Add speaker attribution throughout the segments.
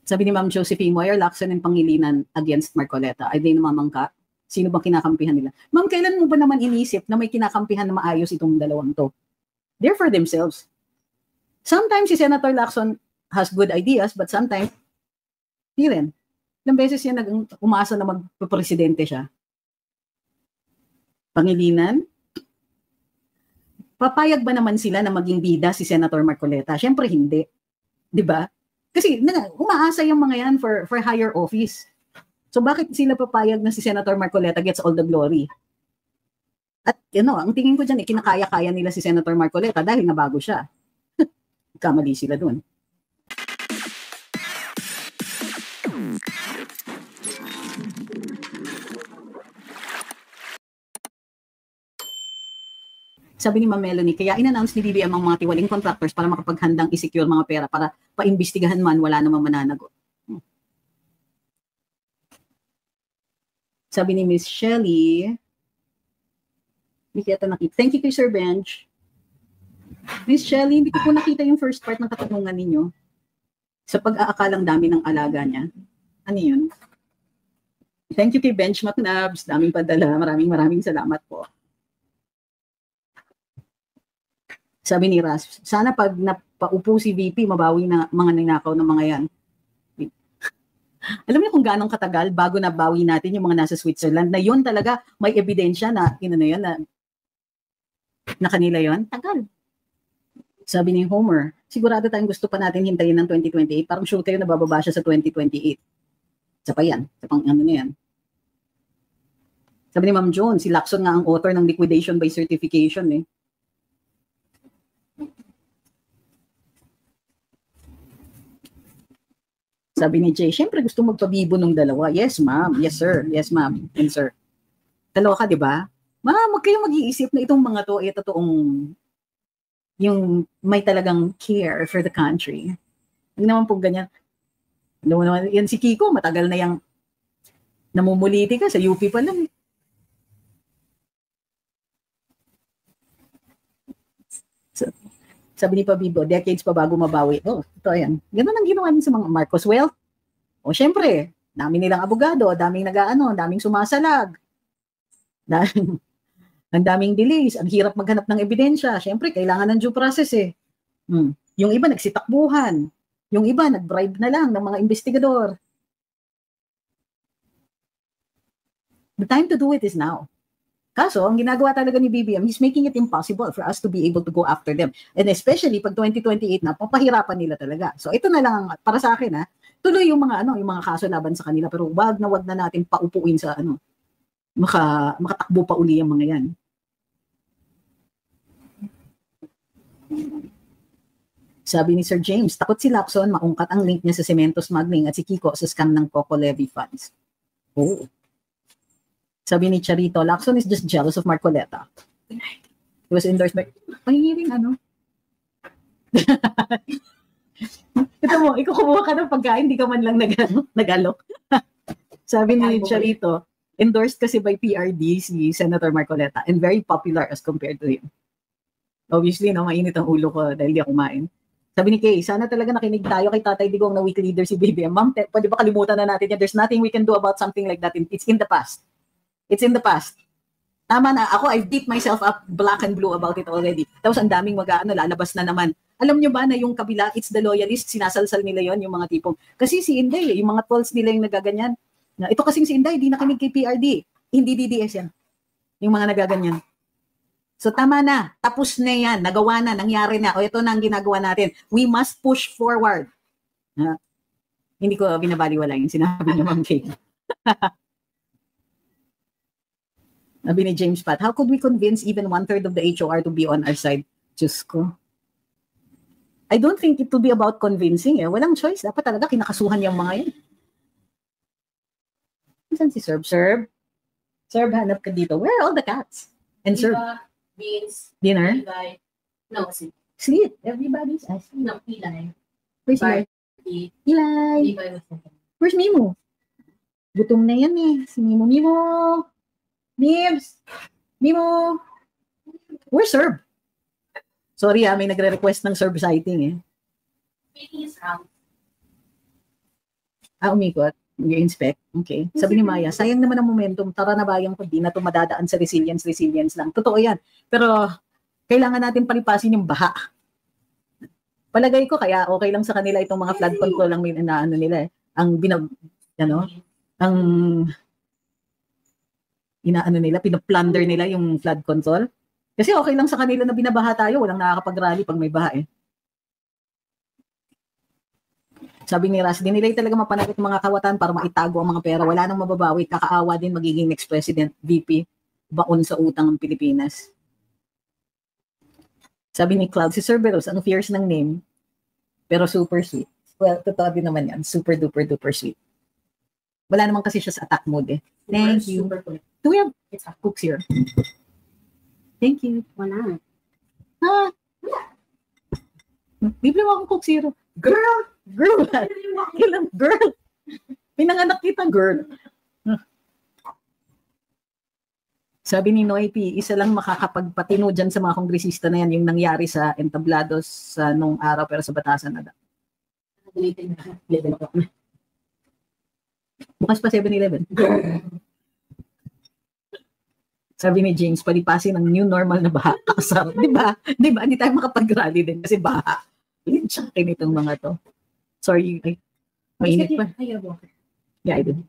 Speaker 1: Sabi ni Ma'am Josephine, why are Lacson and Pangilinan against Marcoleta? Ay di namamangka? Sino bang kinakampihan nila? Ma'am, kailan mo ba naman inisip na may kinakampihan na maayos itong dalawang to? They're for themselves. Sometimes si Senator Lacson has good ideas, but sometimes, hindi rin. Ilang beses yan umasa na magpresidente siya. Pangilinan, papayag ba naman sila na maging bida si Senator Marcoleta? Siyempre hindi. Di ba? Kasi umaasa yung mga yan for higher office. So bakit sila papayag na si Senator Marcoleta gets all the glory? At ang tingin ko dyan, kinakaya-kaya nila si Senator Marcoleta dahil nabago siya. Kamali sila dun. Sabi ni Ma'am Melanie, kaya in-announce ni BBM ang mga tiwaling contractors para makapaghandang i-secure mga pera para paimbestigahan man, wala namang mananagot. Sabi ni Miss Shelley, hindi kaya nakita. Thank you kay Sir Bench. Miss Shelley, hindi ko po nakita yung first part ng katanungan ninyo. Sa pag-aakalang dami ng alaga niya. Ano yun? Thank you kay Bench McNabs. Daming padala. Maraming salamat po. Sabi ni Ras, sana pag napaupo si VP, mabawi na mga ninakaw ng mga yan. Alam niyo kung gaano katagal bago nabawi natin yung mga nasa Switzerland na yun talaga may ebidensya na na kanila yun? Tagal. Sabi ni Homer, sigurado tayong gusto pa natin hintayin ng 2028. Parang sure kayo na bababa siya sa 2028. Sa pa yan. Sa pang ano na yan. Sabi ni Ma'am Joan, si Lacson nga ang author ng liquidation by certification eh. Sabi ni Jay, syempre gusto magpabibo ng dalawa. Yes, ma'am. Yes, sir. Yes, ma'am. And sir. Dalawa ka, di ba? Ma'am, huwag kayong mag-iisip na itong mga to ay totoong yung may talagang care for the country. Hindi naman po ganyan. Alam mo naman, yan si Kiko, matagal na yung namumuliti ka sa UP pa lang. Sabi ni Pabibo, decades pa bago mabawi. Oh, ito yan. Ganun ang ginawa niya sa mga Marcos Wealth. O syempre, dami nilang abogado, daming daming sumasalag. Ang daming delays, ang hirap maghanap ng ebidensya. Syempre, kailangan ng due process eh. Yung iba nagsitakbuhan. Yung iba nag-bribe na lang ng mga investigador. The time to do it is now. Kaso, ang ginagawa talaga ni BBM, he's making it impossible for us to be able to go after them. And especially pag 2028 na, papahirapan nila talaga. So ito na lang para sa akin tuloy yung mga yung mga kaso laban sa kanila, pero wag na natin paupuin sa makatakbo pa uli yung mga yan. Sabi ni Sir James, takot si Lacson maungkat ang link niya sa cemento smuggling at si Kiko sa scam ng Coco Levy funds. Oh. Sabi ni Charito, Lacson is just jealous of Marcoleta. He was endorsed by... Pangingiring Ito mo, ikaw kumuha ka ng pagkain, di ka man lang nag-alok. Sabi ni Charito, endorsed kasi by PRD si Senator Marcoleta and very popular as compared to him. Obviously, mainit ang ulo ko dahil di ako kumain. Sabi ni Kay, sana talaga nakinig tayo kay Tatay Digong na weak leader si BBM. Ma'am, pwede ba kalimutan na natin yan? There's nothing we can do about something like that. It's in the past. It's in the past. Tama na. Ako, I've beat myself up black and blue about it already. Tapos ang daming lalabas na naman. Alam nyo ba na yung kabila, it's the loyalist, sinasalsal nila yon yung mga tipong. Kasi si Inday, yung mga trolls nila yung nagaganyan. Ito kasing si Inday, di nakinig kay PRD. Hindi DDS yan. Yung mga nagaganyan. So tama na. Tapos na yan. Nagawa na. Nangyari na. O ito na ang ginagawa natin. We must push forward. Hindi ko binabaliwala yung sinabi niyo, Ma'am Kay. Sabi ni James Pat, how could we convince even 1/3 of the HOR to be on our side? Diyos ko. I don't think it will be about convincing. Walang choice. Dapat talaga kinakasuhan yung mga yan. Saan si Serb? Serb, hanap ka dito. Where are all the cats? And Serb?
Speaker 2: Beans.
Speaker 1: Dinner?
Speaker 2: Eli. No,
Speaker 1: sleep. Everybody's asking.
Speaker 2: No, Eli.
Speaker 1: Where's Eli? Eli. Where's Mimo? Gutom na yan eh. Si Mimo. Nibs! Mimo! Where's Serb? Sorry may nagre-request ng Serb sighting eh.
Speaker 2: Making his round.
Speaker 1: Umikot. Nag-inspect. Okay. Sabi ni Maya, sayang naman ang momentum. Tara na bayang ko, di na ito madadaan sa resilience lang. Totoo yan. Pero, kailangan natin palipasin yung baha. Palagay ko, kaya okay lang sa kanila itong mga flood control lang ano nila eh. Ang ang inaano nila, pinaplunder nila yung flood control. Kasi okay lang sa kanila na binabaha tayo, walang nakakapag-rally pag may baha eh. Sabi ni Ras, dinilay talaga mapanakit ng mga kawatan para maitago ang mga pera. Wala nang mababawi, kakaawa din magiging next president, VP, baon sa utang ng Pilipinas. Sabi ni Cloud, si Cerberus, ang fierce ng name, pero super sweet. Well, totoo din naman yan, super duper duper sweet. Wala naman kasi siya sa attack mode eh. Thank you. Do we have cooks here? Thank you.
Speaker 2: Wala.
Speaker 1: Ha? Bibili mo akong Coke Zero. Girl! Kailan? Girl! Pinanganak kita, girl. Sabi ni Noy P, isa lang makakapagpatino dyan sa mga kongresista na yan, yung nangyari sa Entablados sa nung araw, pero sa batasan na. Bukas pa 7-Eleven. Sabi ni James, palipasin ang new normal na baha. Kasar. Di ba? Hindi tayo makapag-rally din kasi baha. Tsakin itong mga to. Sorry. Ay, mainit pa. Yeah, I did.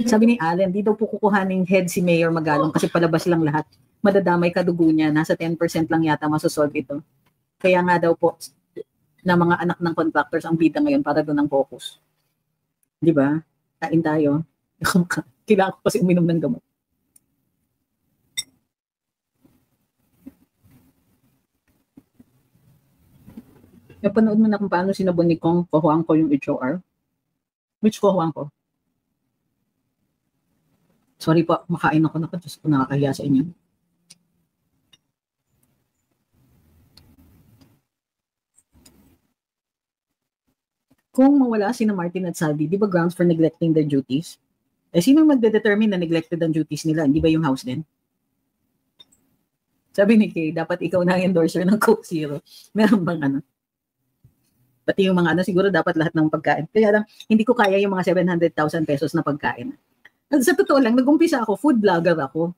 Speaker 1: Sabi ni Allen, di daw po kukuhaning head si Mayor Magalong kasi palabas lang lahat. Madadamay kadugo niya. Nasa 10% lang yata masosolve ito. Kaya nga daw po na mga anak ng contractors ang bida ngayon para doon ang focus. Di ba? Kain tayo. Kailangan ko kasi uminom ng gamot. Napanood mo na kung paano sinabon ni Kong Kohuang ko yung HOR? Which Kohuang ko? Sorry po, makain ako na. Diyos ko, nakakahiya sa inyo. Kung mawala sina Martin at Saldi, di ba grounds for neglecting their duties? Eh, sino magde-determine na neglected ang duties nila? Hindi ba yung house din? Sabi ni Kay, dapat ikaw na ang endorser ng Coke Zero. Meron bang ano? Pati yung mga ano, siguro dapat lahat ng pagkain. Kaya lang, hindi ko kaya yung mga 700,000 pesos na pagkain. At sa totoo lang, nag-umpisa ako, food vlogger ako.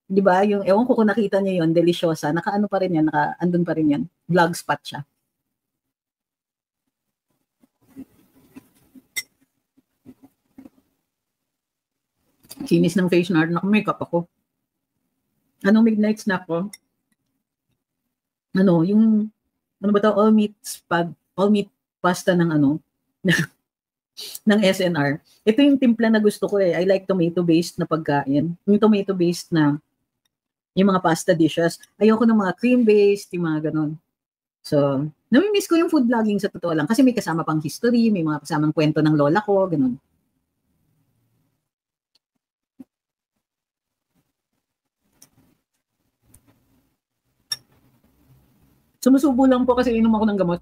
Speaker 1: Di ba? Yung, ewan ko kung nakita niyo yun, Deliciosa, naka-ano pa rin yan, naka-andun pa rin yan. Vlog spot siya. Kinis ng face na naka-makeup ako. Anong midnight snack ko? Ano, yung, ano ba ito, all meat pasta ng ano, ng SNR. Ito yung timpla na gusto ko eh. I like tomato-based na pagkain. Yung tomato-based na, yung mga pasta dishes. Ayoko ng mga cream-based, yung mga ganon. So, namimiss ko yung food vlogging sa totoo lang. Kasi may kasama pang history, may mga kasamang kwento ng lola ko, ganon. Sumusubo lang po kasi inom ako ng gamot.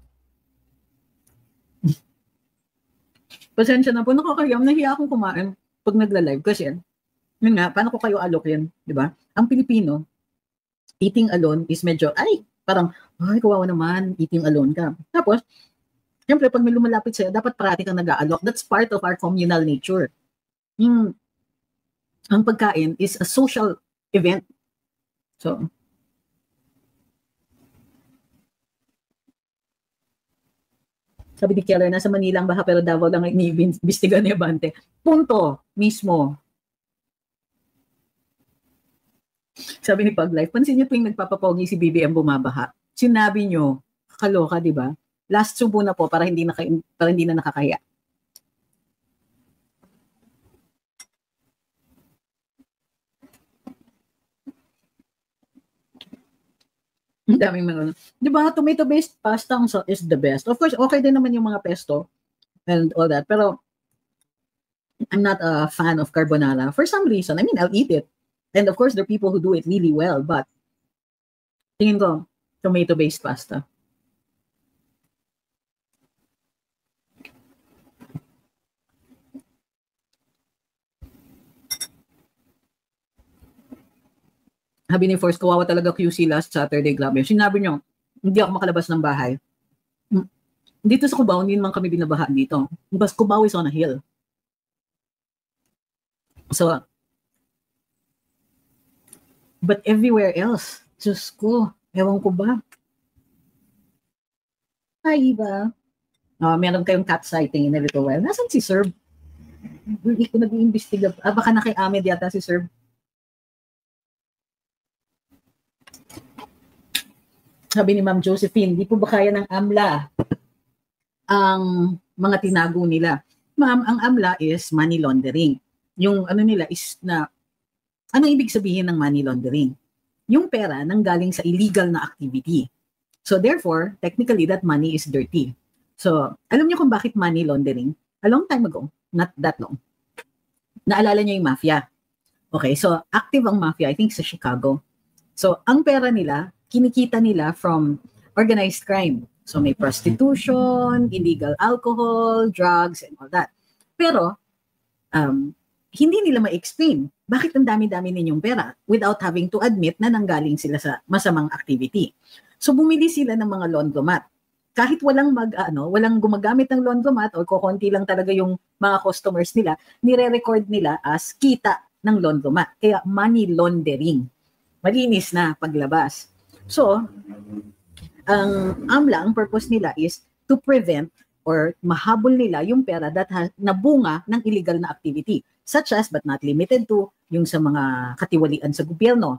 Speaker 1: Pasensya na po, nakakayam, nahiya akong kumain pag nagla-live kasi yun nga, paano ko kayo alokin, di ba? Ang Pilipino, eating alone is medyo, parang, kawawa naman, eating alone ka. Tapos, siyempre, pag may lumalapit sa'yo, dapat parati kang nag-aalok. That's part of our communal nature. Ang pagkain is a social event. So, sabi ni Keller, nasa Manila ang baha pero Davao lang iniimbestiga ni Abante. Punto. Mismo. Sabi ni Paglife, pansin niyo tuwing nagpapapogi si BBM bumabaha. Sinabi niyo, kakaloka, di ba? Last subo na po para hindi na nakakaya. Ang daming mga ano. Di ba, tomato-based pasta is the best. Of course, okay din naman yung mga pesto and all that. Pero, I'm not a fan of carbonara. For some reason, I mean, I'll eat it. And of course, there are people who do it really well. But, tingin ko, tomato-based pasta. Sabi ni Force, kawawa talaga QC last Saturday, grabe. Sinabi niyo, hindi ako makalabas ng bahay. Dito sa Cubao, hindi naman kami binabaha dito. Because Cubao is on a hill. So, but everywhere else, Diyos ko, ewan ko ba? Ay, iba. Meron kayong cat sighting in a little while. Nasaan si Sir? Hindi ko nag-iimbestiga. Baka na kay Ahmed yata si Sir. Sabi ni Ma'am Josephine, di po ba kaya ng AMLA ang mga tinago nila? Ma'am, ang AMLA is money laundering. Yung ano nila is na, ano ibig sabihin ng money laundering? Yung pera nanggaling sa illegal na activity. So therefore, technically that money is dirty. So, alam niyo kung bakit money laundering? A long time ago, not that long. Naalala niyo yung mafia. Okay, so active ang mafia, I think sa Chicago. So, ang pera nila, kinikita nila from organized crime. So, may prostitution, illegal alcohol, drugs, and all that. Pero, hindi nila ma-explain bakit ang dami-dami ninyong pera without having to admit na nanggaling sila sa masamang activity. So, bumili sila ng mga laundromat. Kahit walang walang gumagamit ng laundromat o kukunti lang talaga yung mga customers nila, nire-record nila as kita ng laundromat. Kaya money laundering. Malinis na paglabas. So, ang AMLA, ang purpose nila is to prevent or mahabol nila yung pera that nabunga ng illegal na activity, such as but not limited to yung sa mga katiwalian sa gobyerno,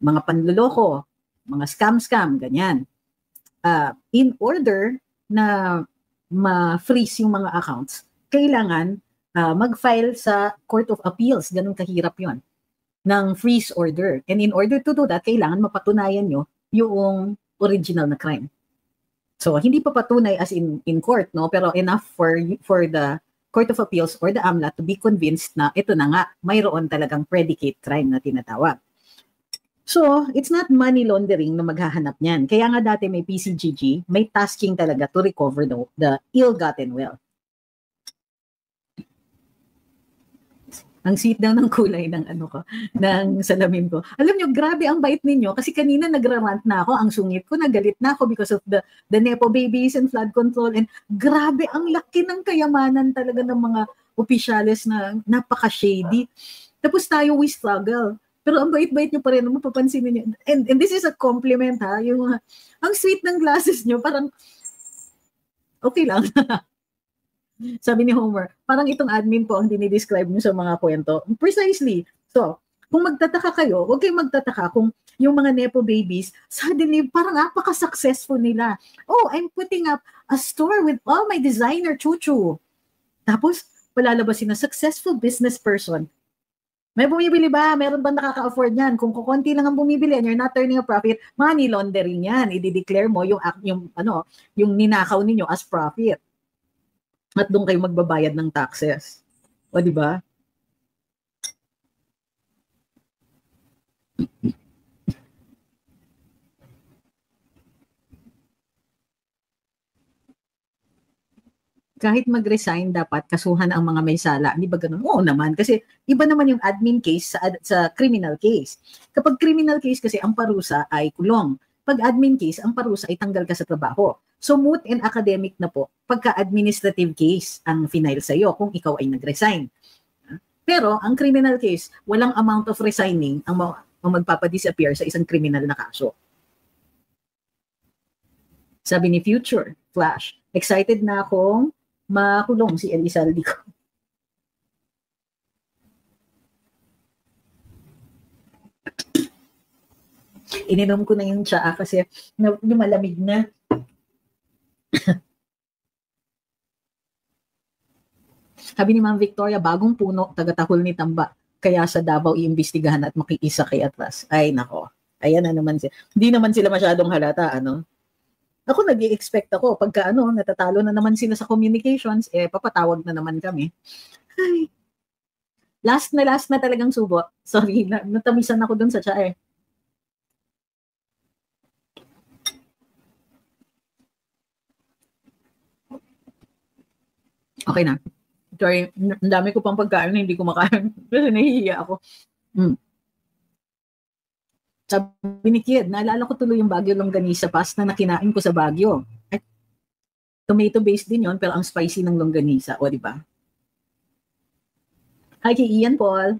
Speaker 1: mga panloloko, mga scam, ganyan. In order na ma-freeze yung mga accounts, kailangan mag-file sa Court of Appeals, ganun kahirap yon, ng freeze order. And in order to do that, kailangan mapatunayan nyo yung original na crime. So, hindi pa patunay as in court, no? Pero enough for the Court of Appeals or the AMLA to be convinced na ito na nga, mayroon talagang predicate crime na tinatawag. So, it's not money laundering na maghahanap niyan. Kaya nga dati may PCGG, may tasking talaga to recover the ill-gotten wealth. Ang sweet daw ng kulay ng ng salamin ko. Alam nyo, grabe ang bait ninyo kasi kanina nagrarant na ako, ang sungit ko, nagalit na ako because of the Nepo babies and flood control, and grabe ang laki ng kayamanan talaga ng mga opisyales na napaka-shady. Tapos tayo, we struggle. Pero ang bait-bait nyo pa rin, mapapansin niyo. And this is a compliment, ha? Yung, ang sweet ng glasses nyo, parang okay lang. Sabi ni Homer, parang itong admin po ang dinidescribe nyo sa mga kwento. Precisely. So, kung magtataka kayo, huwag kayong magtataka kung yung mga Nepo babies, suddenly, parang napaka-successful nila. Oh, I'm putting up a store with all my designer chuchu. Tapos, palalabasin na successful business person. May bumibili ba? Meron ba nakaka-afford yan? Kung kukunti lang ang bumibili and you're not turning a profit, money laundering yan. I-declare mo yung ninakaw ninyo as profit. At doon kayo magbabayad ng taxes. O, di ba? Kahit mag-resign, dapat kasuhan ang mga may sala. Hindi ba ganun? Oo naman. Kasi iba naman yung admin case sa criminal case. Kapag criminal case kasi, ang parusa ay kulong. Pag admin case, ang parusa ay tanggal ka sa trabaho. So, moot and academic na po pagka-administrative case ang final sa'yo kung ikaw ay nag-resign. Pero, ang criminal case, walang amount of resigning ang magpapadisappear sa isang criminal na kaso. Sabi ni Future Flash, excited na akong makulong si Elizalde ko. Ininom ko na yung tsaa kasi lumalamig na. Sabi ni Ma'am Victoria, bagong puno, taga-Tahol ni Tamba. Kaya sa Davao iimbestigahan at makiisa kay Atlas. Ay, nako. Ayan na naman sila. Hindi naman sila masyadong halata, Ako nag-i-expect ako, pagka natatalo na naman sila sa communications, papatawag na naman kami. Ay. Last na talagang subo. Sorry, natamisan ako dun sa tsa Okay na. Sorry, ang dami ko pang pagkain na hindi ko makain. Kasi nahihiya ako. Sabi ni Kid, naalala ko tuloy yung Baguio Longganisa pasta na kinain ko sa Baguio. Tomato-based din yon, pero ang spicy ng longganisa. O, di ba? Hi kay Ian Paul.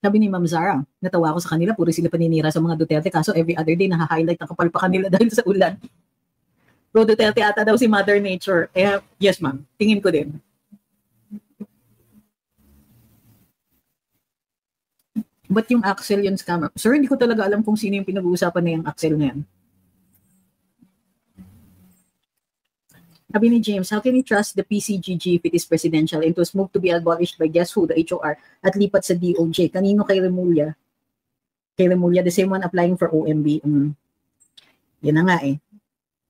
Speaker 1: Sabi ni Ma'am Zara, natawa ko sa kanila, puro sila paninira sa mga Duterte, kaso every other day, naha-highlight ang kapalpakan nila dahil sa ulan. Pro Duterte ata daw si Mother Nature. Eh, yes ma'am, tingin ko din. Ba't yung Axel yun scammer? Sir, hindi ko talaga alam kung sino yung pinag-uusapan na yung Axel na yan. Sabi ni James, how can you trust the PCGG if it is presidential and it was moved to be abolished by guess who, the HOR, at lipat sa DOJ? Kanino kay Remulla? Kay Remulla, the same one applying for OMB. Yan na nga eh.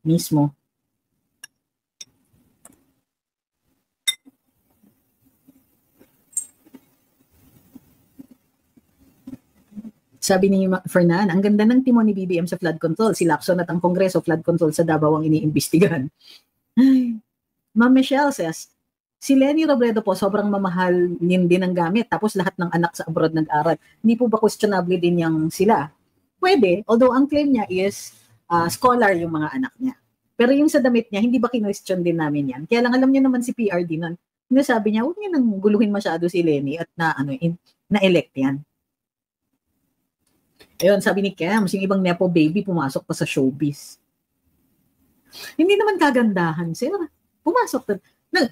Speaker 1: Mismo. Sabi ni Fernan, ang ganda ng timon ni BBM sa flood control. Si Lacson at ang Kongreso flood control sa Davao ang iniimbestigahan. Ma'am Michelle says, si Lenny Robredo po sobrang mamahalin din ng gamit tapos lahat ng anak sa abroad nag-aral. Hindi po ba questionable din yung sila? Pwede, although ang claim niya is scholar yung mga anak niya. Pero yung sa damit niya, hindi ba kinwestiyon din namin yan? Kaya lang alam niya naman si PRD nun. Sabi niya, huwag niya nang guluhin masyado si Lenny at na-elect yan. Ayun, sabi ni Cam, yung ibang nepo baby pumasok pa sa showbiz. Hindi naman kagandahan, sir. Pumasok.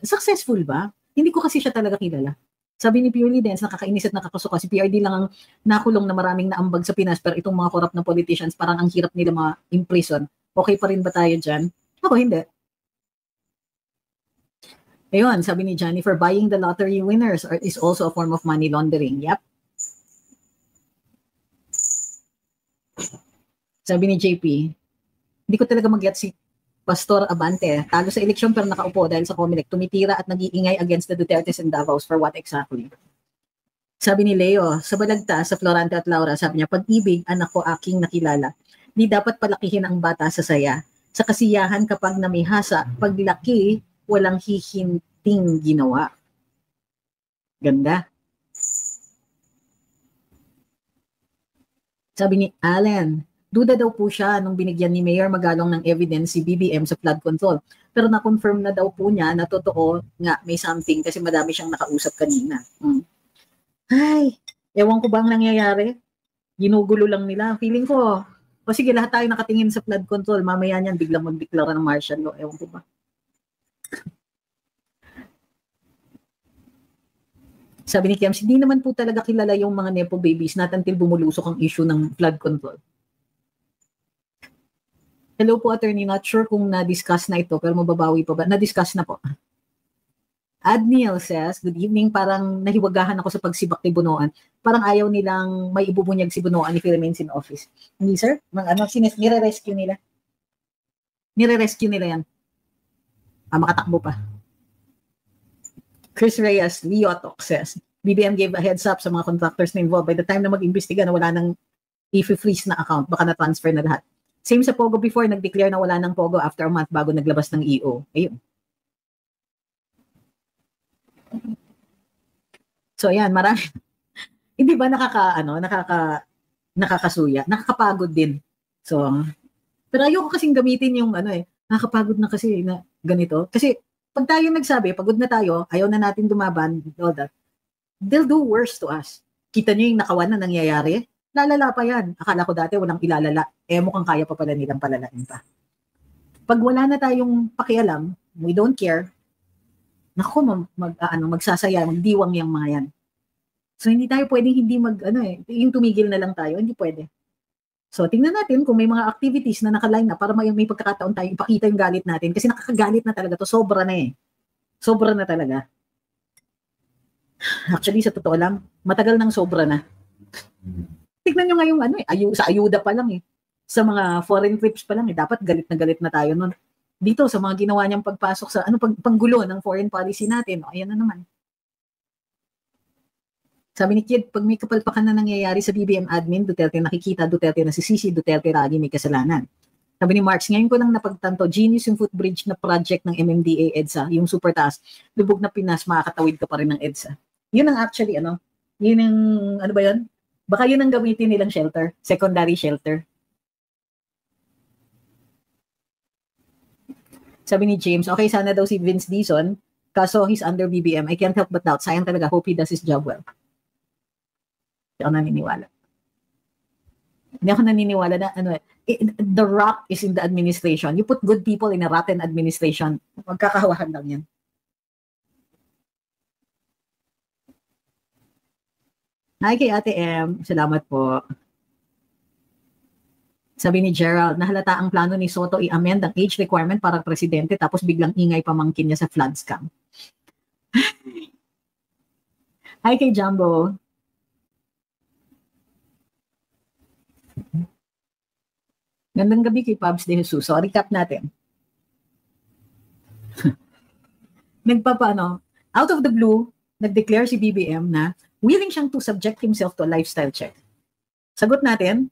Speaker 1: Successful ba? Hindi ko kasi siya talaga kilala. Sabi ni Purely Dance, nakakainis at nakakasuka. Si PRD lang ang nakulong na maraming naambag sa Pinas, pero itong mga corrupt na politicians, parang ang hirap nila ma-imprison. Okay pa rin ba tayo dyan? Ako, hindi. Ayun, sabi ni Jennifer, buying the lottery winners is also a form of money laundering. Yep. Sabi ni JP, hindi ko talaga mag-get si Pastor Abante, talo sa eleksyon pero nakaupo dahil sa Comelec, tumitira at nag-iingay against the Dutertes and Davaos for what exactly? Sabi ni Leo, sa Balagta, sa Florante at Laura, sabi niya, pag-ibig, anak ko aking nakilala. Di dapat palakihin ang bata sa saya. Sa kasiyahan kapag namihasa, paglaki, walang hihinting ginawa. Ganda. Sabi ni Allen, duda daw po siya nung binigyan ni Mayor Magalong ng evidence si BBM sa flood control. Pero na-confirm na daw po niya na totoo nga may something kasi madami siyang nakausap kanina. Ay, ewan ko ba ang nangyayari? Ginugulo lang nila. Feeling ko, o sige, lahat tayo nakatingin sa flood control. Mamaya niyan, biglang magdeklara ng martial law. Ewan ko ba? Sabi ni Kiams, hindi naman po talaga kilala yung mga nepo babies not until bumulusok ang issue ng flood control. Hello po, attorney. Not sure kung na-discuss na ito, pero mababawi pa ba? Na-discuss na po. Adniel says, good evening, parang nahiwagahan ako sa pagsibak ni Bunoan. Parang ayaw nilang may ibubunyag si Bunoan if he remains in office. Hindi, sir? Nire-rescue nila. Nire-rescue nila yan. Makatakbo pa. Chris Reyes, Leotok says, BBM gave a heads up sa mga contractors na involved. By the time na mag-imbestiga na wala nang i-freeze na account, baka na-transfer na lahat. Same sa Pogo before, nag-declare na wala ng Pogo after a month bago naglabas ng EO. Ayun. So ayan, marami. Hindi ba nakakasuya, nakakapagod din. So, pero ayoko kasing gamitin yung nakakapagod na kasi na ganito. Kasi pag tayo nagsabi, pagod na tayo, ayaw na natin dumaban, all that, they'll do worse to us. Kita nyo yung nakawan na nangyayari? Lalala pa yan. Akala ko dati walang ilalala. Mukhang kaya pa pala nilang palalain pa. Pag wala na tayong pakialam, we don't care, naku, magsasaya, magdiwang yung mga yan. So, hindi tayo pwedeng hindi yung tumigil na lang tayo, hindi pwede. So, tingnan natin kung may mga activities na nakaline na para may pagkakataon tayo ipakita yung galit natin kasi nakakagalit na talaga to, sobra na eh. Sobra na talaga. Actually, sa totoo lang, matagal nang sobra na. Tignan nyo nga yung sa ayuda pa lang eh. Sa mga foreign trips pa lang eh. Dapat galit na tayo nun. Dito, sa mga ginawa niyang pagpasok sa panggulo ng foreign policy natin. Ayan na naman. Sabi ni Kid, pag may kapalpakan na nangyayari sa BBM admin, Duterte nakikita, Duterte nasisisi, Duterte lagi may kasalanan. Sabi ni Marx, ngayon ko lang napagtanto, genius yung footbridge na project ng MMDA EDSA, yung super taas. Lubog na Pinas, makakatawid ka pa rin ng EDSA. Yun ang actually, yun ang, ba yun? Baka yun ang gamitin nilang shelter, secondary shelter. Sabi ni James, okay, sana daw si Vince Dizon, kaso he's under BBM. I can't help but doubt. Sayang talaga. Hope he does his job well. Hindi ako naniniwala. Hindi ako naniniwala na, the rot is in the administration. You put good people in a rotten administration, magkakahawakan lang yan. Hi kay Ate M. Salamat po. Sabi ni Gerald, nahalata ang plano ni Soto i-amend ang age requirement para presidente tapos biglang ingay pamangkin niya sa flood scam. Hi kay Jumbo. Gandang gabi kay Pabs De Jesus. So, recap natin. Out of the blue, nag-declare si BBM na willing siyang to subject himself to a lifestyle check. Sagot natin,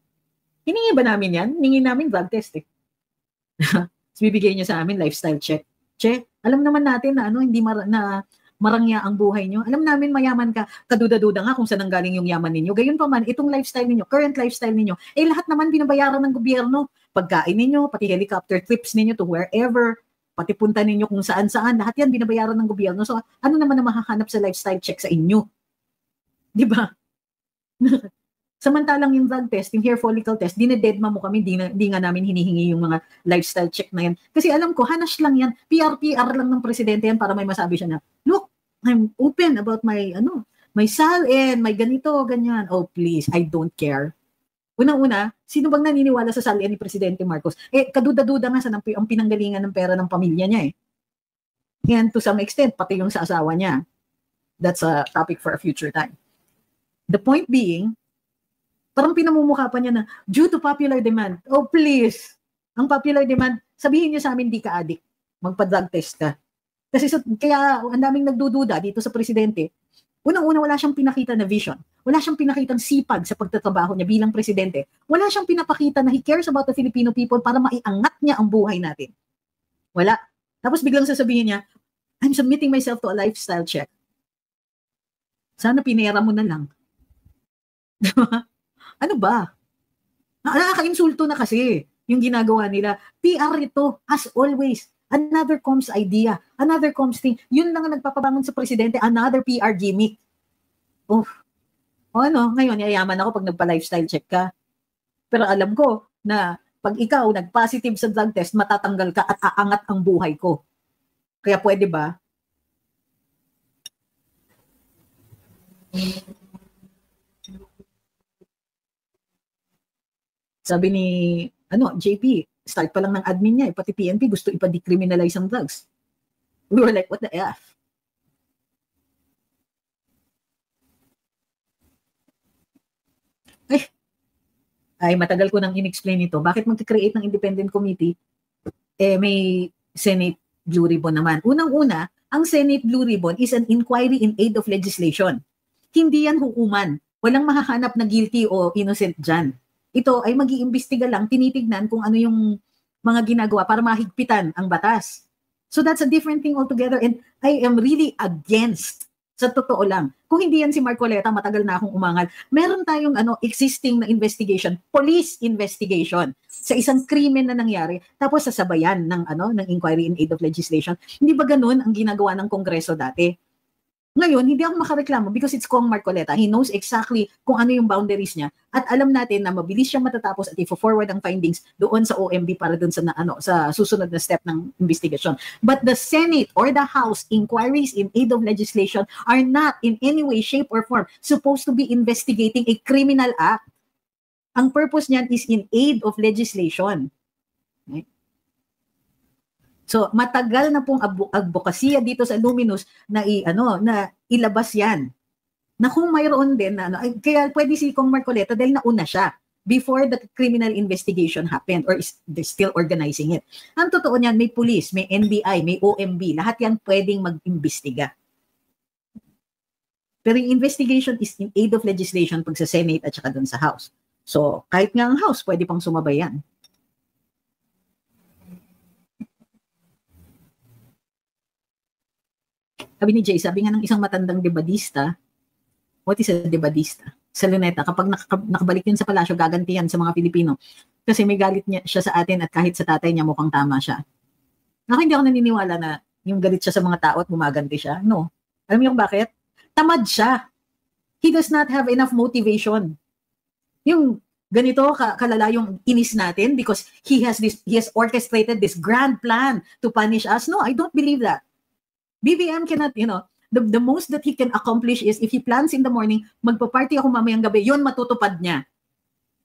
Speaker 1: hiningi ba namin yan? Hiningi namin drug test eh. Bibigay niyo sa amin lifestyle check. Che, alam naman natin na hindi marangya ang buhay niyo. Alam namin mayaman ka, kaduda-duda nga kung saan galing yung yaman ninyo. Gayon pa man, itong lifestyle ninyo, current lifestyle ninyo, lahat naman binabayaran ng gobyerno. Pagkain ninyo, pati helicopter trips ninyo to wherever, pati punta ninyo kung saan-saan, lahat yan binabayaran ng gobyerno. So, ano naman na makahanap sa lifestyle check sa inyo? Di ba? Samantalang yung drug test, yung hair follicle test, dinededma mo kami, di nga namin hinihingi yung mga lifestyle check na yan. Kasi alam ko, hanas lang yan, PR lang ng presidente yan para may masabi siya na, look, I'm open about my SALN, may ganito, ganyan. Oh, please, I don't care. Unang-una, sino bang naniniwala sa SALN ni Presidente Marcos? Kaduda-duda nga sa ang pinanggalingan ng pera ng pamilya niya eh. And to some extent, pati yung sa asawa niya. That's a topic for a future time. The point being, parang pinamumukha pa niya na, due to popular demand. Oh, please. Ang popular demand, sabihin niyo sa amin di ka addict. Magpa-drug test ka. Kasi kaya ang daming nagdududa dito sa presidente. Unang-una, wala siyang pinakita na vision. Wala siyang pinakitang sipag sa pagtatrabaho niya bilang presidente. Wala siyang pinapakita na he cares about the Filipino people para maiangat niya ang buhay natin. Wala. Tapos biglang sasabihin niya, I'm submitting myself to a lifestyle check. Sana pinera mo na lang. Ano ba? Nakaka-insulto na kasi yung ginagawa nila. PR ito, as always. Another comms idea, another comms thing. Yun lang ang nagpapabangon sa presidente, another PR gimmick. Ngayon, yayaman ako pag nagpa-lifestyle check ka. Pero alam ko na pag ikaw nag-positive sa drug test, matatanggal ka at aangat ang buhay ko. Kaya pwede ba? Sabi ni JP, start pa lang ng admin niya, pati PNP gusto ipa-decriminalize ang drugs. We were like, what the F? Ay, matagal ko nang in-explain ito. Bakit mag-create ng independent committee? May Senate Blue Ribbon naman. Unang-una, ang Senate Blue Ribbon is an inquiry in aid of legislation. Hindi yan hukuman. Walang mahahanap na guilty o innocent dyan. Ito ay mag-iimbestiga lang, tinitignan kung ano yung mga ginagawa para mahigpitan ang batas. So that's a different thing altogether, and I am really against, sa totoo lang. Kung hindi yan si Marcoleta, matagal na akong umangal. Meron tayong existing na investigation, police investigation sa isang krimen na nangyari, tapos sasabayan ng inquiry in aid of legislation. Hindi ba ganun ang ginagawa ng Kongreso dati? Ngayon, hindi ako makareklamo because it's Kong Marcoleta. He knows exactly kung ano yung boundaries niya at alam natin na mabilis siyang matatapos at i-forward ang findings doon sa OMB para doon sa susunod na step ng investigation. But the Senate or the House inquiries in aid of legislation are not in any way, shape, or form supposed to be investigating a criminal act. Ang purpose niyan is in aid of legislation. Okay? So matagal na pong advokasya dito sa Luminous na ilabas 'yan. Na kung mayroon din kaya pwede si Kong Marcoleta dahil nauna siya before the criminal investigation happened or is they're still organizing it. Ang totoo niyan, may police, may NBI, may OMB, lahat 'yan pwedeng mag-imbestiga. Pero yung investigation is in aid of legislation pag sa Senate at saka dun sa House. So kahit nga ang House, pwede pang sumabay yan. Sabi ni Jay, sabi nga ng isang matandang debadista, what is a debadista? sa Luneta. Kapag nakabalik yun sa palasyo, gaganti yan sa mga Pilipino. Kasi may galit niya siya sa atin at kahit sa tatay niya mukhang tama siya. Hindi ako naniniwala na yung galit siya sa mga tao at gumaganti siya. No. Alam niyo kung bakit? Tamad siya. He does not have enough motivation. Yung ganito kalala yung inis natin because he has orchestrated this grand plan to punish us. No, I don't believe that. BBM cannot, the most that he can accomplish is if he plans in the morning, magpa-party ako mamayang gabi, yun matutupad niya.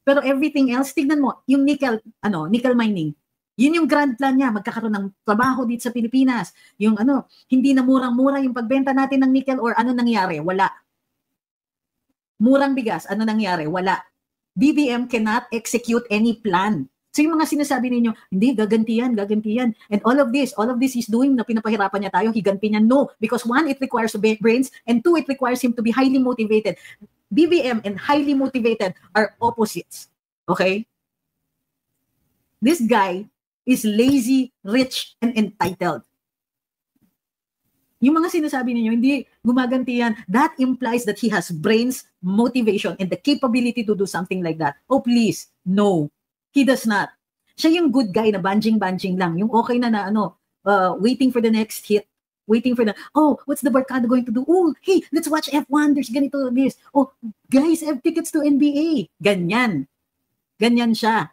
Speaker 1: Pero everything else, tignan mo, yung nickel mining, yun yung grand plan niya, magkakaroon ng trabaho dito sa Pilipinas. Yung hindi na murang-mura yung pagbenta natin ng nickel or ano nangyari? Wala. Murang bigas, ano nangyari? Wala. BBM cannot execute any plan. So yung mga sinasabi ninyo, hindi, gagantiyan. And all of this he's doing na pinapahirapan niya tayo, higanti niya. No, because one, it requires brains, and two, it requires him to be highly motivated. BBM and highly motivated are opposites. Okay? This guy is lazy, rich, and entitled. Yung mga sinasabi ninyo, hindi gumaganti yan. That implies that he has brains, motivation, and the capability to do something like that. Oh, please, no. He does not. Siya yung good guy na banjing lang. Yung okay na waiting for the next hit. Waiting for what's the barkada going to do? Oh, hey, let's watch F1. There's ganito, this. Oh, guys, have tickets to NBA. Ganyan siya.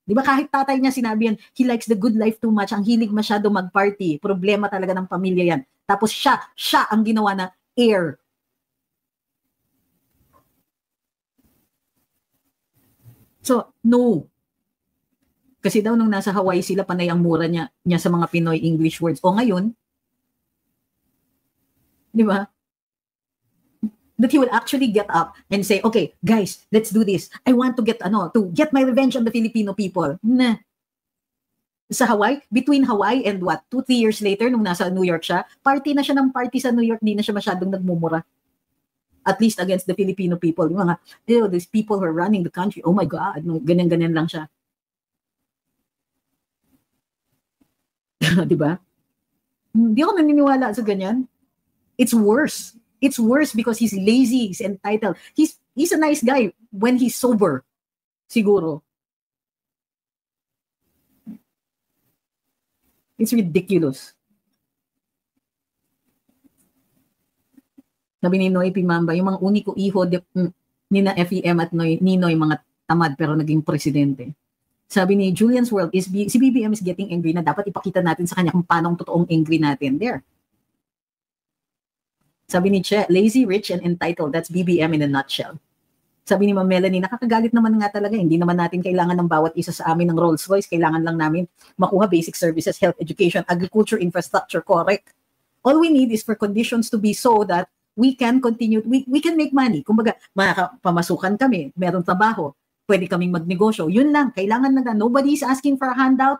Speaker 1: Di ba kahit tatay niya sinabi yan, he likes the good life too much. Ang hilig masyado mag-party. Problema talaga ng pamilya yan. Tapos siya ang ginawa na heir. So, no. Kasi daw nung nasa Hawaii sila, panay ang mura niya sa mga Pinoy English words. O ngayon, di ba? That he will actually get up and say, okay, guys, let's do this. I want to get my revenge on the Filipino people. Nah. Sa Hawaii, between Hawaii and 2-3 years later, nung nasa New York siya, party na siya ng party sa New York, di na siya masyadong nagmumura. At least against the Filipino people. Yung mga, these people who are running the country, oh my God, ganyan-ganyan lang siya. Diba? Hindi ako naniniwala sa ganyan. It's worse. It's worse because he's lazy, he's entitled. He's a nice guy when he's sober. Siguro. It's ridiculous. Sabi ni Noy Pimamba, yung mga uniko iho nina FEM at Ninoy, mga tamad pero naging presidente. Sabi ni Julian's World, si BBM is getting angry na dapat ipakita natin sa kanya kung paano ang totoong angry natin. There. Sabi ni Che, lazy, rich, and entitled. That's BBM in a nutshell. Sabi ni Ma'am Melanie, nakakagalit naman nga talaga. Hindi naman natin kailangan ng bawat isa sa amin ng Rolls Royce. Kailangan lang namin makuha basic services, health, education, agriculture, infrastructure. Correct. All we need is for conditions to be so that we can continue, we can make money. Kumbaga, pamasukan kami, meron trabaho, pwede kaming magnegosyo. Yun lang, kailangan na nobody is asking for a handout.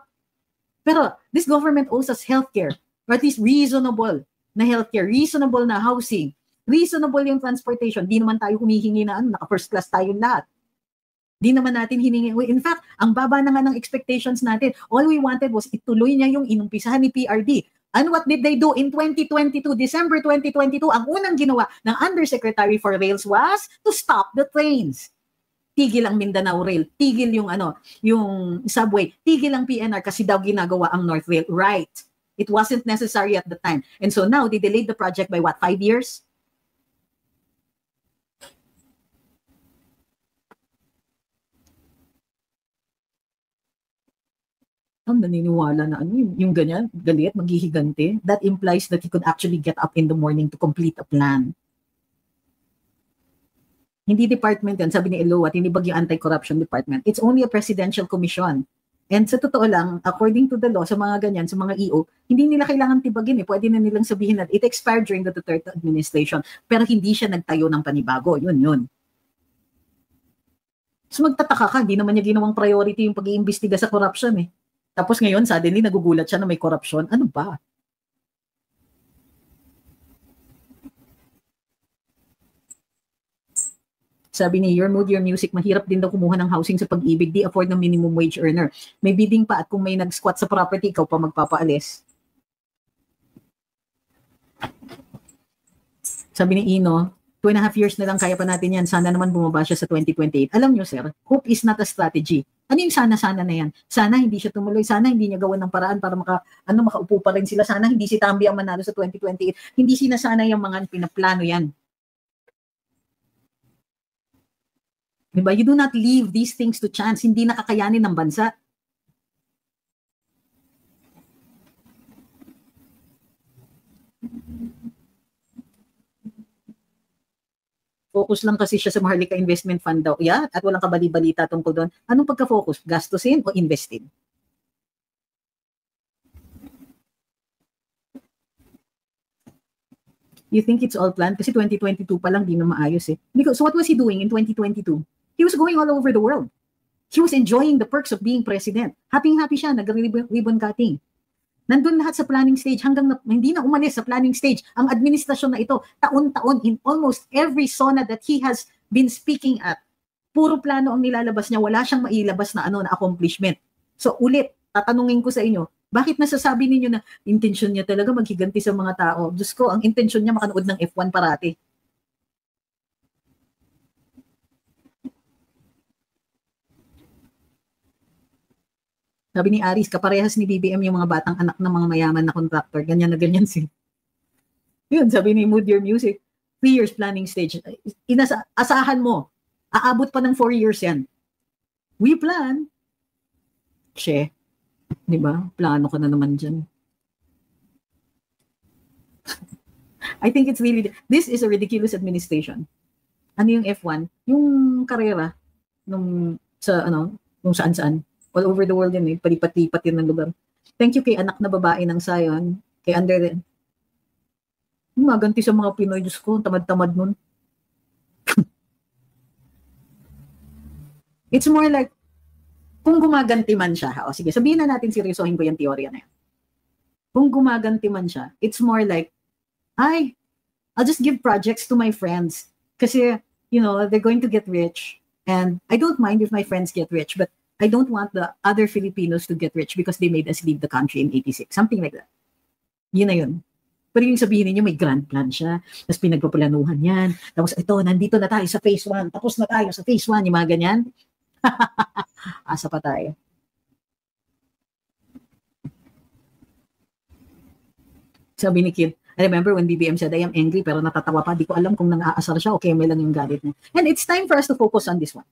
Speaker 1: Pero this government owes us healthcare, or at least reasonable na healthcare, reasonable na housing, reasonable yung transportation. Di naman tayo humihingi na naka-first class tayo lahat. Di naman natin hiningi. In fact, ang baba na nga ng expectations natin. All we wanted was ituloy niya yung inumpisahan ni PRD. And what did they do in 2022, December 2022? Ang unang ginawa ng Undersecretary for Rails was to stop the trains. Tigil ang Mindanao Rail, tigil yung yung subway, tigil ang PNR kasi daw ginagawa ang North Rail. Right. It wasn't necessary at the time. And so now they delayed the project by 5 years? Naniniwala na yung ganyan, galit, maghihigante. That implies that he could actually get up in the morning to complete a plan. Hindi department yan, sabi ni Eloa, tinibag yung anti-corruption department. It's only a presidential commission. And sa totoo lang, according to the law, sa mga ganyan, sa mga EO, hindi nila kailangan tibagin. Pwede na nilang sabihin na it expired during the Duterte administration, pero hindi siya nagtayo ng panibago. Yun. So magtataka ka, hindi naman niya ginawang priority yung pag-iimbestiga sa corruption eh. Tapos ngayon, suddenly, nagugulat siya na may corruption. Ano ba? Sabi ni Your Mood, Your Music, mahirap din daw kumuha ng housing sa pag-ibig, di afford ng minimum wage earner. May bidding pa at kung may nag-squat sa property, ikaw pa magpapaalis. Sabi ni Ino, 2.5 years na lang, kaya pa natin yan. Sana naman bumaba siya sa 2028. Alam nyo, sir, hope is not a strategy. Ano yung sana-sana na yan? Sana hindi siya tumuloy. Sana hindi niya gawan ng paraan para makaupo pa rin sila. Sana hindi si Tambi ang manalo sa 2028. Hindi sinasana yung mga pinaplano yan. Diba? You do not leave these things to chance. Hindi nakakayanin ng bansa. Focus lang kasi siya sa Maharlika Investment Fund daw. Yeah, at walang kabali-balita tungkol doon. Anong pagka-focus? Gastusin o investin? You think it's all planned? Kasi 2022 pa lang, di na maayos eh. So what was he doing in 2022? He was going all over the world. He was enjoying the perks of being president. Happy-happy siya, nag-ribbon cutting. Nandun lahat sa planning stage hanggang hindi na umalis sa planning stage. Ang administrasyon na ito, taon-taon in almost every SONA that he has been speaking at, puro plano ang nilalabas niya, wala siyang mailabas na na accomplishment. So ulit, tatanungin ko sa inyo, bakit nasasabi ninyo na intention niya talaga maghiganti sa mga tao? Diyos ko, ang intention niya makanood ng F1 parati. Sabi ni Aris, kaparehas ni BBM yung mga batang anak ng mga mayaman na contractor. Ganyan na ganyan sila. Yun, sabi ni Mood Your Music, 3 years planning stage. Asahan mo, aabot pa ng 4 years yan. We plan. Che, di ba? Plano ka na naman dyan. I think it's really, this is a ridiculous administration. Ano yung F1? Yung karera nung saan-saan. All over the world yun eh. Palipat-lipat yun ng lugar. Thank you kay anak na babae ng Zion. Kay Under. Maganti sa mga Pinoy. Diyos ko, tamad-tamad nun. It's more like, kung gumaganti man siya, o sige, sabihin na natin seryosohin ko yung teorya na yan. Kung gumaganti man siya, it's more like, I'll just give projects to my friends. Kasi, they're going to get rich. And I don't mind if my friends get rich, but I don't want the other Filipinos to get rich because they made us leave the country in 86. Something like that. Yun na yun. Pero yung sabihin niyo may grand plan siya, tapos pinagpaplanuhan yan, tapos ito, nandito na tayo sa phase 1, tapos na tayo sa phase 1, yung mga ganyan. Asa pa tayo. Sabi ni Kid, I remember when BBM said, I am angry pero natatawa pa, di ko alam kung nang-aasar siya o keme lang yung galit niya. And it's time for us to focus on this one.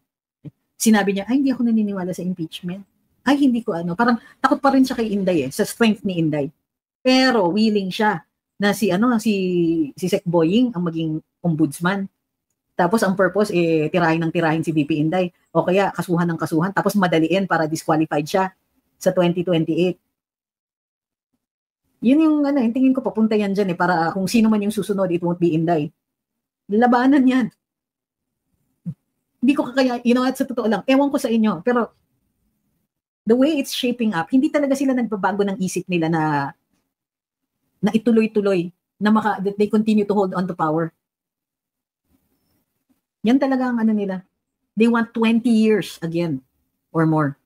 Speaker 1: Sinabi niya, hindi ako naniniwala sa impeachment. Hindi ko parang takot pa rin siya kay Inday sa strength ni Inday. Pero willing siya na si Sec Boying ang maging ombudsman. Tapos ang purpose tirahin si VP Inday o kaya kasuhan ng kasuhan tapos madaliin para disqualified siya sa 2028. Yun yung tingin ko papunta yan dyan para kung sino man yung susunod, it won't be Inday. Labanan yan. Hindi ko kaya, at sa totoo lang, ewan ko sa inyo, pero the way it's shaping up, hindi talaga sila nagbabago ng isip nila na ituloy-tuloy, that they continue to hold on to power. Yan talaga ang nila. They want 20 years again or more.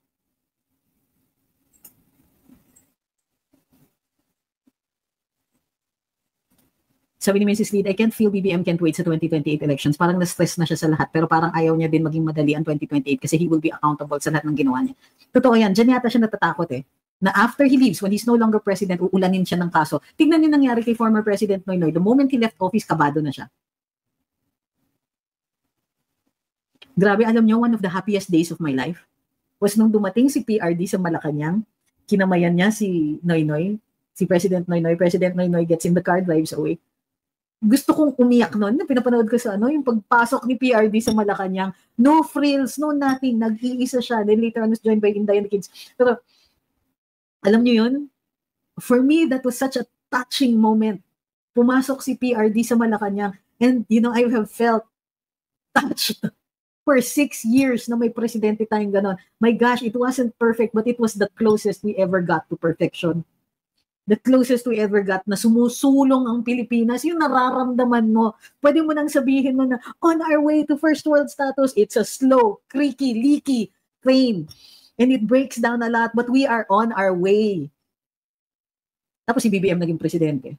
Speaker 1: Sabi ni Mrs. Lead, I can't feel BBM can't wait sa 2028 elections. Parang na-stress na siya sa lahat, pero parang ayaw niya din maging madali ang 2028 kasi he will be accountable sa lahat ng ginawa niya. Totoo yan, dyan yata siya natatakot na after he leaves, when he's no longer president, uulanin siya ng kaso. Tignan niyo nangyari kay former President Noynoy. The moment he left office, kabado na siya. Grabe, alam niyo, one of the happiest days of my life was nung dumating si PRD sa Malacanang, kinamayan niya si Noynoy, si President Noynoy. President Noynoy gets in the car, drives away. Gusto kong umiyak noon na pinapanood ko sa yung pagpasok ni PRD sa Malacanang, no frills, no nothing, nag-iisa siya, then later on was joined by Inday and the kids. Pero alam niyo yun, for me that was such a touching moment. Pumasok si PRD sa Malacanang and I have felt touched for 6 years na may presidente tayong ganon. My gosh, it wasn't perfect but it was the closest we ever got to perfection. The closest we ever got na sumusulong ang Pilipinas, yung nararamdaman mo. Pwede mo nang sabihin mo na, on our way to first world status, it's a slow, creaky, leaky train. And it breaks down a lot, but we are on our way. Tapos si BBM naging presidente.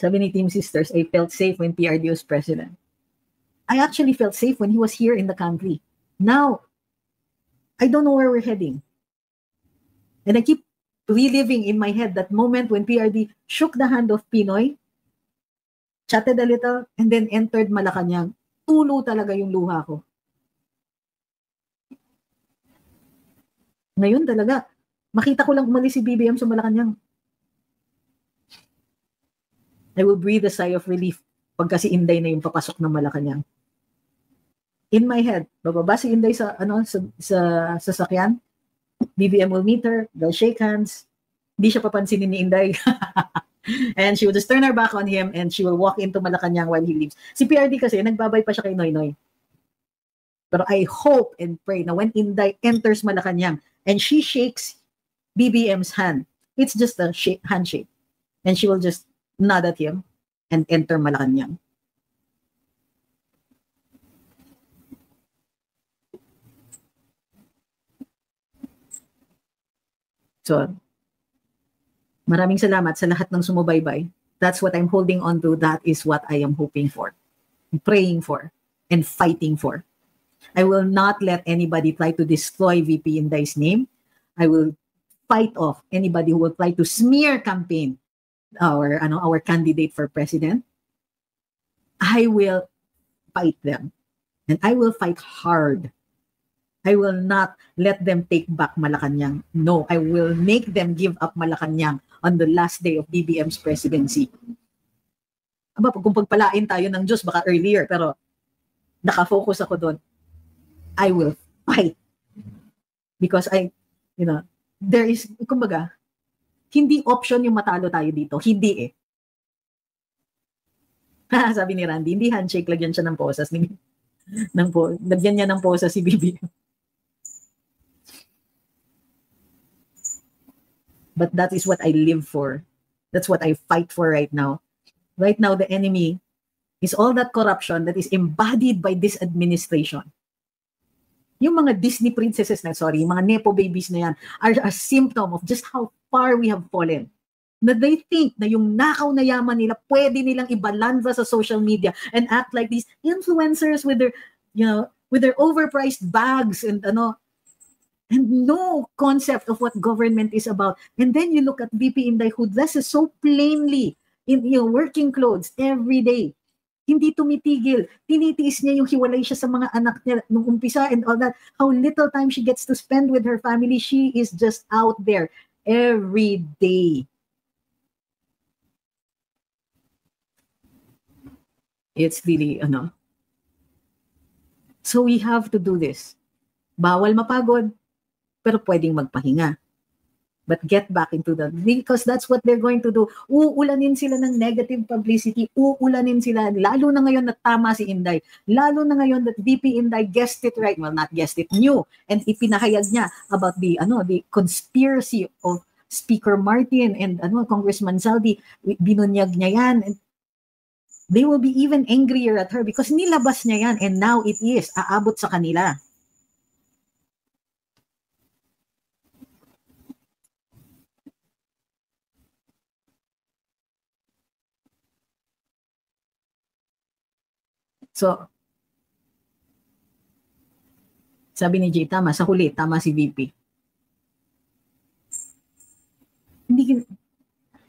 Speaker 1: Sabi ni Team Sisters, I felt safe when PRD was president. I actually felt safe when he was here in the country. Now, I don't know where we're heading. And I keep reliving in my head that moment when PRD shook the hand of Pinoy, chatted a little, and then entered Malacanang. Tulo talaga yung luha ko. Ngayon talaga, makita ko lang umalis si BBM sa Malacanang. I will breathe a sigh of relief pagka si Inday na yung papasok ng Malacanang. In my head, bababa si Inday sa sasakyan, BBM will meet her, they'll shake hands, hindi siya papansinin ni Inday. And she will just turn her back on him and she will walk into Malacanang while he leaves. Si PRD kasi, nagbabay pa siya kay Noy Noy. Pero I hope and pray na when Inday enters Malacanang and she shakes BBM's hand, it's just a handshake. And she will just nod at him and enter Malacanang. So, maraming salamat sa lahat ng sumubaybay. That's what I'm holding on to. That is what I am hoping for, praying for, and fighting for. I will not let anybody try to destroy VP Inday's name. I will fight off anybody who will try to smear campaign our candidate for president. I will fight them. And I will fight hard. I will not let them take back Malacanang. No, I will make them give up Malacanang on the last day of BBM's presidency. Aba, kung pagpalain tayo ng Diyos, baka earlier, pero nakafocus ako doon. I will fight. Because there is, kumbaga, hindi option yung matalo tayo dito. Hindi eh. Sabi ni Randy, hindi handshake, lagyan siya ng posas. Lagyan niya ng posas si BBM. But that is what I live for. That's what I fight for right now. Right now, the enemy is all that corruption that is embodied by this administration. Yung mga Disney princesses yung mga Nepo babies na yan are a symptom of just how far we have fallen. Na they think na yung nakaw na yaman nila, pwede nilang ibalanza sa social media and act like these influencers with their overpriced bags and no concept of what government is about. And then you look at VP Inday who dresses so plainly in working clothes every day. Hindi tumitigil. Tinitiis niya yung hiwalay siya sa mga anak niya nung umpisa and all that. How little time she gets to spend with her family. She is just out there every day. It's really, So we have to do this. Bawal mapagod, pero pwedeng magpahinga. But get back into because that's what they're going to do. Uulanin sila ng negative publicity. Uulanin sila, lalo na ngayon na tama si Inday. Lalo na ngayon that VP Inday guessed it right. Well, not guessed it, knew. And ipinahayag niya about the conspiracy of Speaker Martin and Congressman Saldi. Binunyag niya yan. And they will be even angrier at her because nilabas niya yan and now it is aabot sa kanila. So, sabi ni Jay, tama, sa huli, tama si VP.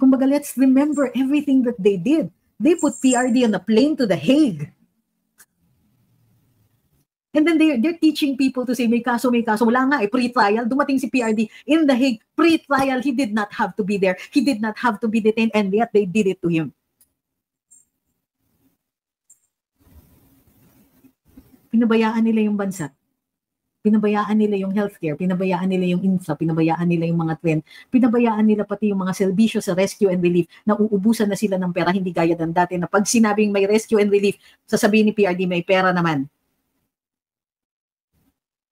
Speaker 1: Kumbaga, let's remember everything that they did. They put PRD on a plane to The Hague. And then they're teaching people to say, may kaso. Wala nga pre-trial. Dumating si PRD in The Hague. Pre-trial, he did not have to be there. He did not have to be detained, and yet they did it to him. Pinabayaan nila yung bansa. Pinabayaan nila yung healthcare. Pinabayaan nila yung infra. Pinabayaan nila yung mga trend. Pinabayaan nila pati yung mga serbisyo sa rescue and relief na uubusan na sila ng pera. Hindi gaya ng dati na pag sinabing may rescue and relief, sasabihin ni PRD may pera naman.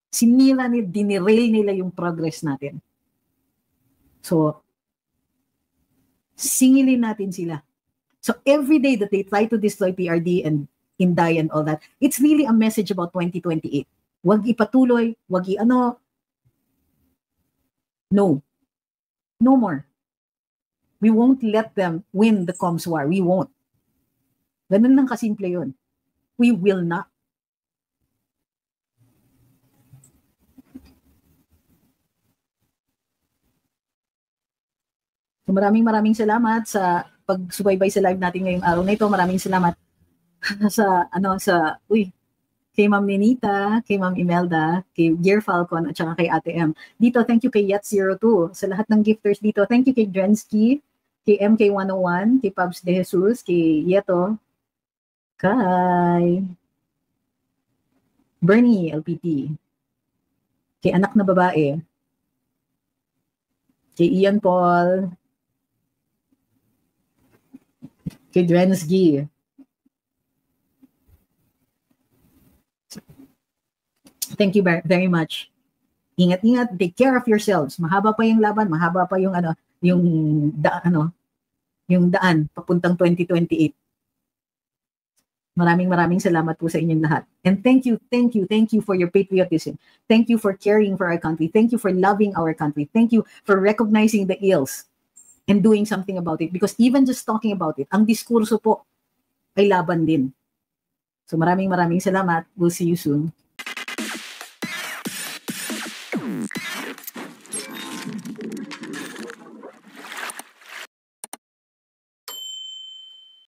Speaker 1: Sinira nila, dinerail nila yung progress natin. So, singilin natin sila. So, every day that they try to destroy PRD and Inday and all that, it's really a message about 2028. Wag ipatuloy, No. No more. We won't let them win the comms war. We won't. Ganun lang kasimple yun. We will not. So maraming salamat sa pagsubaybay sa live natin ngayong araw na ito. Maraming salamat sa kay Ma'am Ninita, kay Ma'am Imelda, kay Gear Falcon, at saka kay Ate M. Dito, thank you kay Yet02. Sa lahat ng gifters dito, thank you kay Drensky, kay MK101, kay Pabs De Jesus, kay Yeto, kay Bernie LPT, kay anak na babae, kay Ian Paul, kay Drensky. Thank you very much. Ingat-ingat, take care of yourselves. Mahaba pa yung laban, mahaba pa yung yung daan papuntang 2028. Maraming salamat po sa inyong lahat. And thank you for your patriotism. Thank you for caring for our country. Thank you for loving our country. Thank you for recognizing the ills and doing something about it. Because even just talking about it, ang diskurso po ay laban din. So maraming salamat. We'll see you soon.